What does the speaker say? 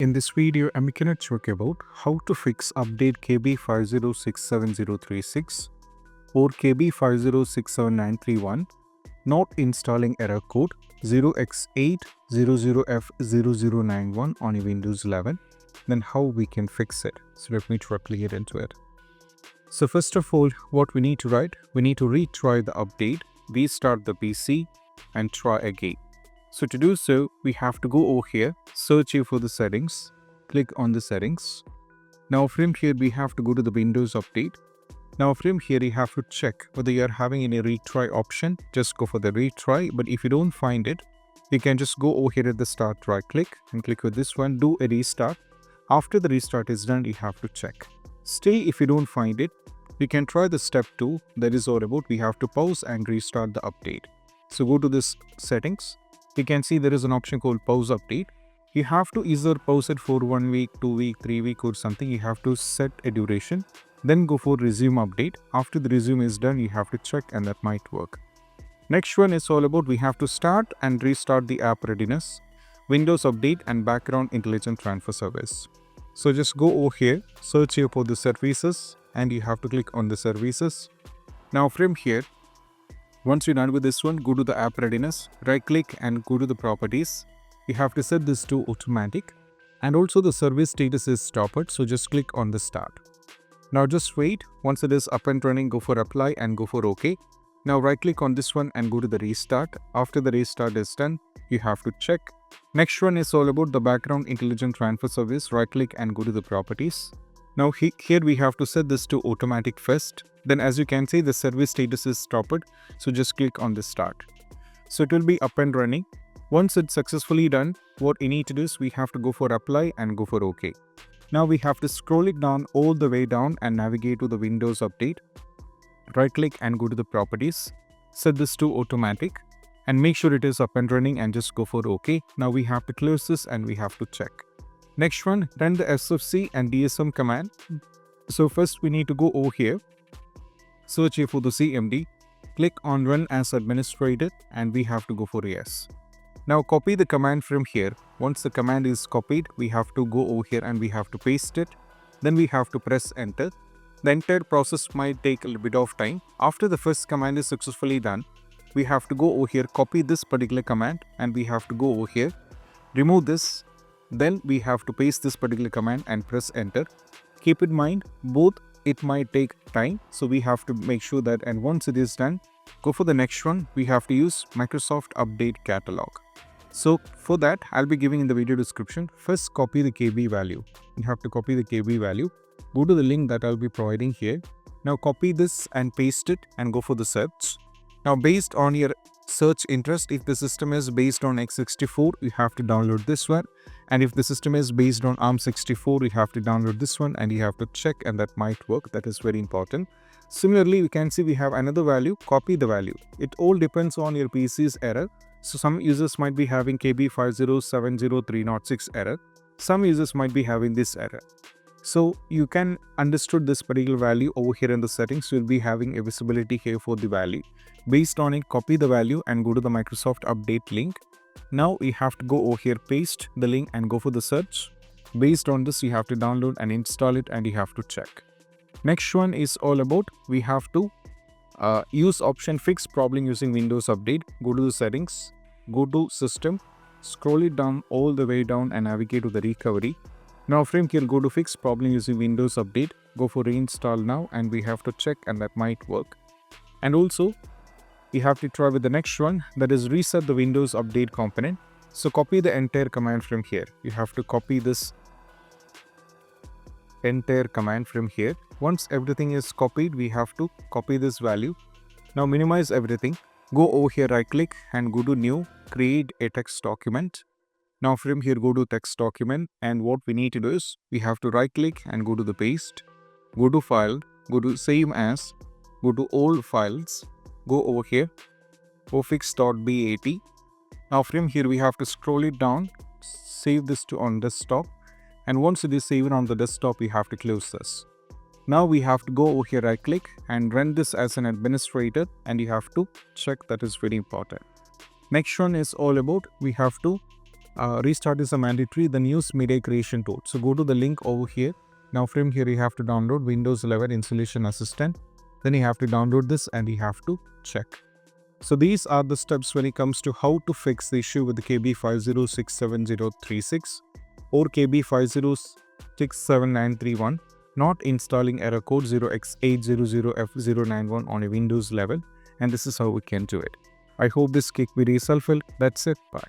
In this video, I'm going to talk about how to fix update KB5067036 or KB5067931 not installing error code 0x800f0991 on your Windows 11. Then how we can fix it. So let me directly get into it. So first of all, what we need to write, we need to retry the update, restart the PC and try again. So to do so, we have to go over here, search here for the settings, click on the settings. Now from here, we have to go to the Windows update. Now from here, you have to check whether you are having any retry option. Just go for the retry. But if you don't find it, you can just go over here at the start, right click and click with this one, do a restart. After the restart is done, you have to check. Still, if you don't find it, you can try the step 2. That is all about we have to pause and restart the update. So go to this settings. You can see there is an option called pause update. You have to either pause it for 1 week, 2 week, 3 week or something. You have to set a duration. Then go for resume update. After the resume is done, you have to check and that might work. Next one is all about we have to start and restart the app readiness, Windows update and background intelligent transfer service. So just go over here, search here for the services and you have to click on the services. Now from here, once you're done with this one, go to the app readiness, right click and go to the properties. You have to set this to automatic and also the service status is stopped. So just click on the start. Now just wait. Once it is up and running, go for apply and go for OK. Now right click on this one and go to the restart. After the restart is done, you have to check. Next one is all about the background intelligent transfer service. Right click and go to the properties. Now here we have to set this to automatic first. Then as you can see, the service status is stopped. So just click on the start. So it will be up and running. Once it's successfully done, what you need to do is we have to go for apply and go for OK. Now we have to scroll it down all the way down and navigate to the Windows update. Right click and go to the properties. Set this to automatic and make sure it is up and running and just go for OK. Now we have to close this and we have to check. Next one, run the SFC and DSM command. So first we need to go over here, search here for the CMD, click on run as administrator and we have to go for yes. Now copy the command from here. Once the command is copied, we have to go over here and we have to paste it. Then we have to press enter. The entire process might take a little bit of time. After the first command is successfully done, we have to go over here, copy this particular command and we have to go over here, remove this. Then we have to paste this particular command and press enter. Keep in mind, both it might take time. So we have to make sure that, and once it is done, go for the next one. We have to use Microsoft Update Catalog. So for that, I'll be giving in the video description. First, copy the KB value. You have to copy the KB value. Go to the link that I'll be providing here. Now copy this and paste it and go for the search. Now based on your search interest, if the system is based on x64, you have to download this one. And if the system is based on ARM64, you have to download this one and you have to check and that might work. That is very important. Similarly, we can see we have another value, copy the value. It all depends on your PC's error. So some users might be having KB5067036 error. Some users might be having this error. So you can understood this particular value over here in the settings. You'll be having a visibility here for the value. Based on it, copy the value and go to the Microsoft Update link. Now you have to go over here, paste the link and go for the search. Based on this, you have to download and install it and you have to check. Next one is all about we have to use option fix problem using Windows Update. Go to the settings, go to system, scroll it down all the way down and navigate to the recovery. Now from here, go to fix problem using Windows Update, go for reinstall now and we have to check and that might work. And also you have to try with the next one, that is reset the Windows Update component. So copy the entire command from here. You have to copy this entire command from here. Once everything is copied, we have to copy this value. Now minimize everything. Go over here, right click and go to new, create a text document. Now from here, go to text document and what we need to do is we have to right click and go to the paste, go to file, go to save as, go to all files, go over here, go fix.bat. Now from here, we have to scroll it down, save this to on desktop. And once it is saved on the desktop, we have to close this. Now we have to go over here, right click and run this as an administrator and you have to check. That is very important. Next one is all about we have to Restart is a mandatory, then use media creation tool. So go to the link over here. Now from here you have to download Windows 11 Installation Assistant. Then you have to download this and you have to check. So these are the steps when it comes to how to fix the issue with the KB5067036 or KB5067931, not installing error code 0x800f0991 on a Windows 11. And this is how we can do it. I hope this quick video is helpful. That's it. Bye.